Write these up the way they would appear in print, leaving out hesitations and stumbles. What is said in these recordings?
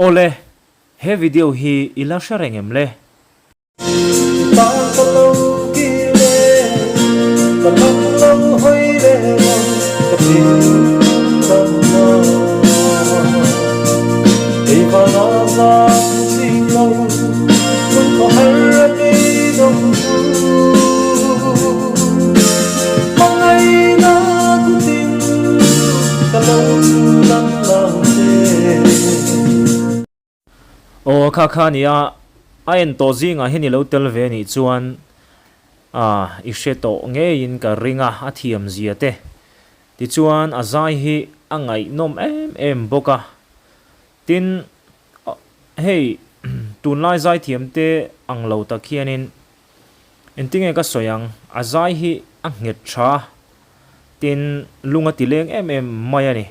ole he video hi ilasha rengem le o kha nia a en to zinga heni lo tel ve ni chuan I she to nge in ka ringa a thiam zia te ti chuan a zai hi angai nom em boka tin hey tun lai zai thiam te ang lo ta khianin entinge ka soyang a zai hi a nget tha tin lunga tileng em mai ani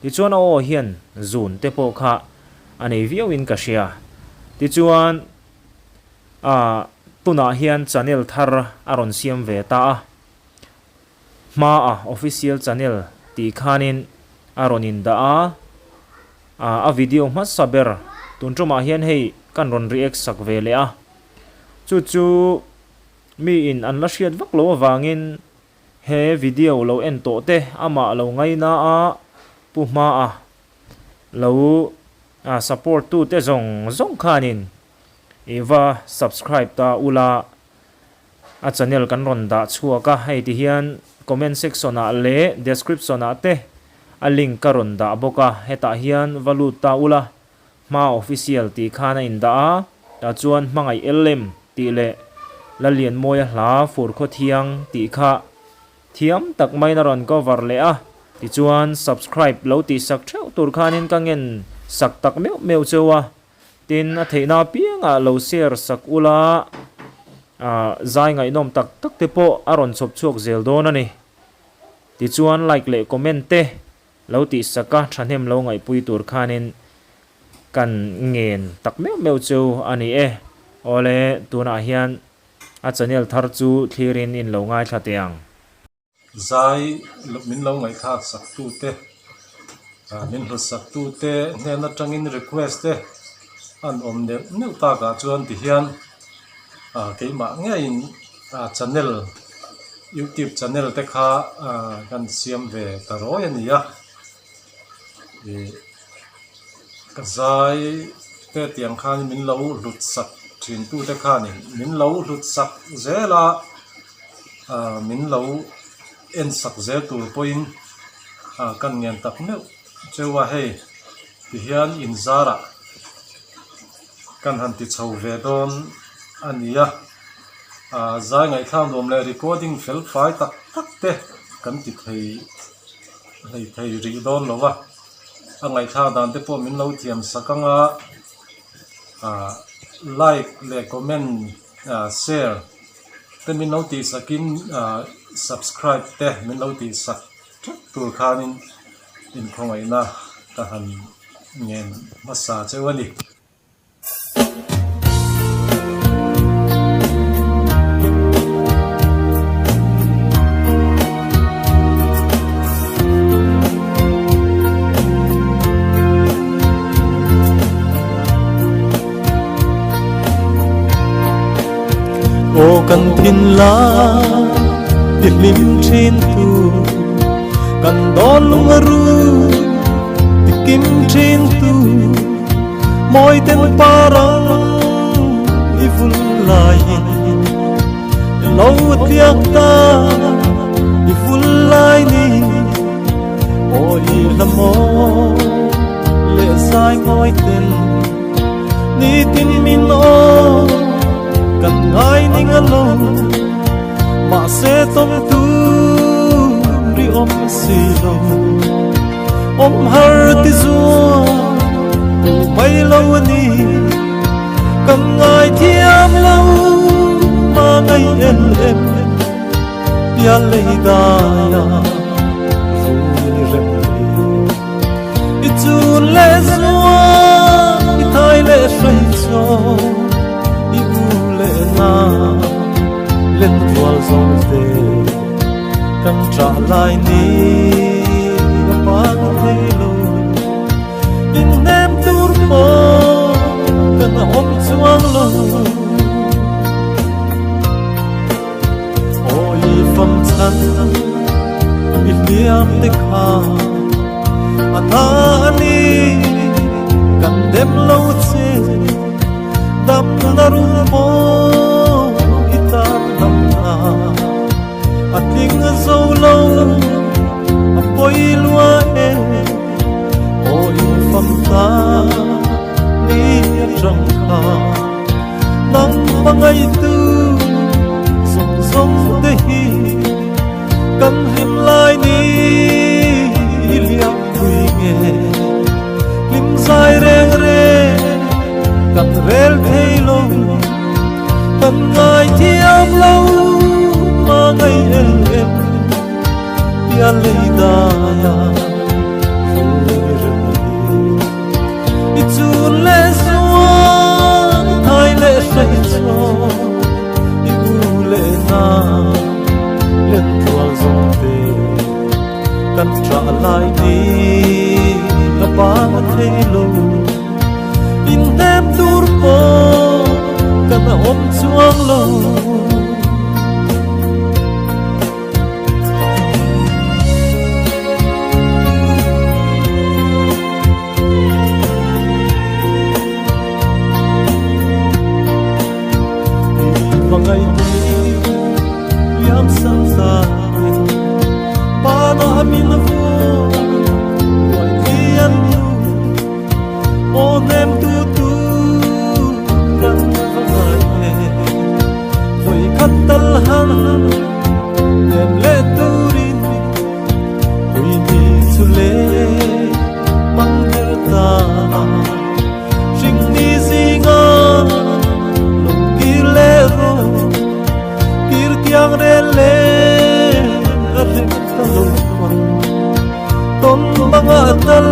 ti chuan o hian zun te po kha anei viawin ka sia ti chuan tuna hian channel thar aron siam ve ta a official channel ti khanin aronin da a video ma saber tuntruma hian hei kan ron react sak ve le a chu mi in an la hriat vak lo wangin he video lo en to te ama lo ngai na a pu ma a lo support tu te zong khanin eva subscribe ta ula a channel kan ron da chuaka hei ti hian comment section a le description a te a link ka ron da boka heta hian valut ta ula ma official ti khana in da ta chuan mangai lm ti le la lian moya hla fur kho thiang ti kha thiam tak mai na ron cover le a ti chuan subscribe lo ti sak theu tur khanin kangen sak tak meu chewa tin a theina pianga lo share sak ula zai ngai nom tak te po aron chop chuak zel don ani ti chuan like le comment te lo ti saka thanem lo ngai pui tur khanin kan ngen tak meu chu ani ole tuna hian a channel thar chu thirin in lo ngai thatiang zai min lo ngai kha sak tu te min hu sak tu te hena tangin request te an om de neu ta ka chuan ti hian ke ma nge in channel YouTube channel te kha kan siam ve ta ro ya ka zai te tiang khan min lo lut sak thin tu te kha ni min lo lut sak zela min lo en sak zel tur poin kan ngen tak neu chewa hei ti hian in zara kan han ti chho ve don ania zai ngai thang dom le recording fel fai tak te kan ti thei ri don lowa angai tha dan te po min lo thiam sakanga like le comment share te min lo ti sakin subscribe te min lo ti sak tur khanin in khongai na ta han ngen masa chewani ô cần thiên lá biệt lim trên tu cần đón lung ru tiết kim trên tu môi tên parang iful lain lâu tiak ta iful lain ôi lamo lệ sai môi tên ni tin min o cần ai ninh alone mà sẽ tâm tu ri om silo om har ti zua tu bay lâu ni cần ai thiam lâu mà ngày em ya lấy da ya vui rem itu le zua itai le say cho lên vuông sông tê cầm trả lại ni bán thế lối in em tur đêm lâu chê đắm na ru mô guitar đắm na à tiếng dâu lâu à bôi lúa em ôi phật ta đi răng khà nắng bằng ngày tư rong rong đây cần hiểm lại đi liam vui nghe lim dài reng reng cần rel thay lòng cần ngày thiam lâu mà ngày em tia lấy đà chun lệ xuống hai lệ say cho ibu lệ na lên thua dòng về cần trả lại đi là ba thế lâu in em dur po cần ôm chuang lâu ngày đi liam sang dài ba na min vô gọi thiên ôn em tu răng vài vội cắt tal han em lệ tu rin vui đi su lệ mang theo ta sinh đi gì ngờ lòng kia lệ rồi yang rele arim talong tom mga tal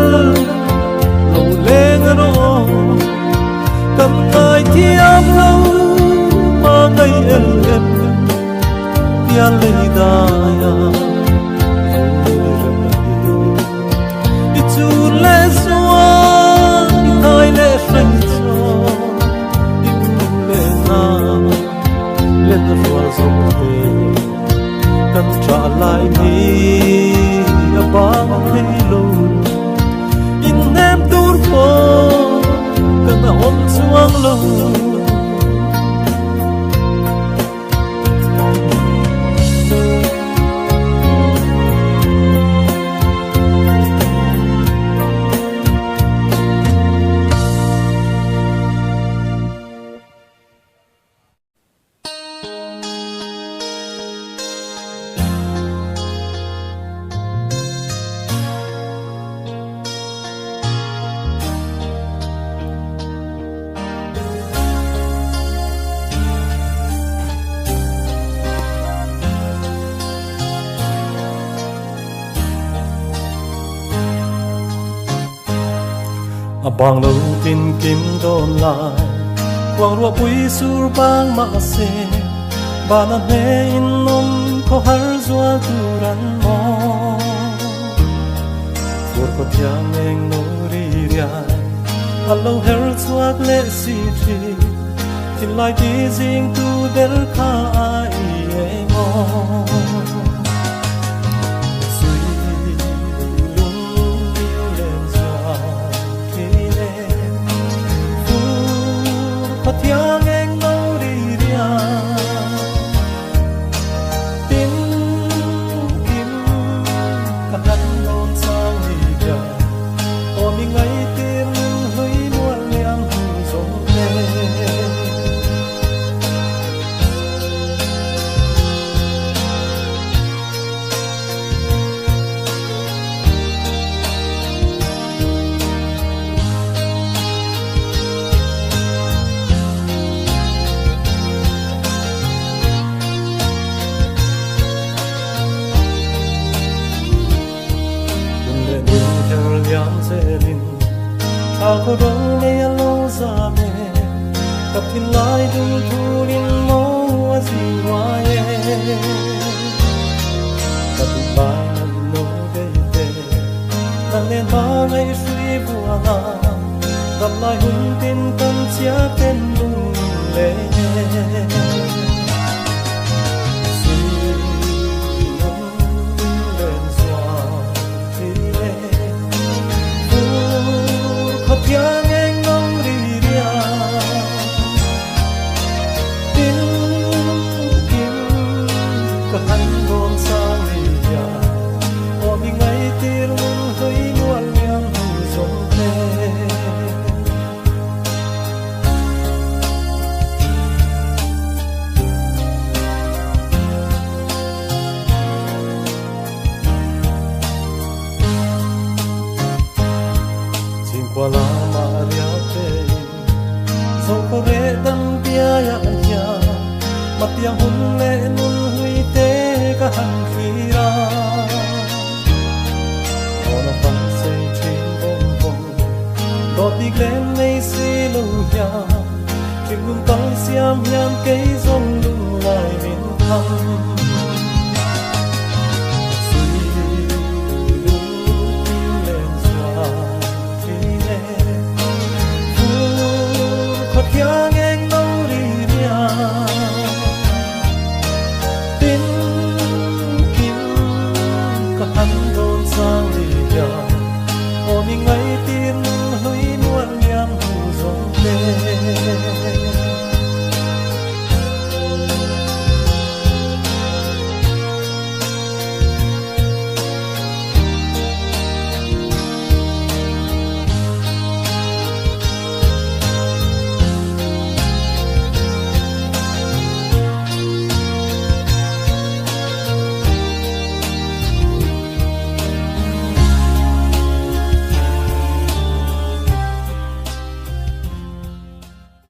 lo leng ro kam kai thiam lâu ma ngày em tia lei da ya itu le soa kai le fen so itu le na lên ruộng rộng về cần trả lại đi ba thế lâu in em dur po cần ôm chuang lâu bang lâu tin kim đôn lại quang rùa bụi sur bang mà se ba na ne in nom ko har zua duran mo vor ko tiang eng no ri ria allo her chuak le si thi tin lai ti jing tu del kha ai e mo tiếng anh ngâu đi dia tim kim cắt đứt lối sang đi dia ôm mình ngay tim hơi muôn liang rong lên ako dong ne alo za me kapin lai dung thu rin mo aziwa ye kapin lai no de de nang len ba ngai sui bua na dam lai hun tin tan chia ten lung le tiếng anh ngâu tiếng hun lệ nun huy tế cả hẳn khi ra họ nó vắng xây trên vòng vòng đọt đi lên nay xí lâu ya chuyện cùng tăng xiêm nhang cây rong lung lại miền thăm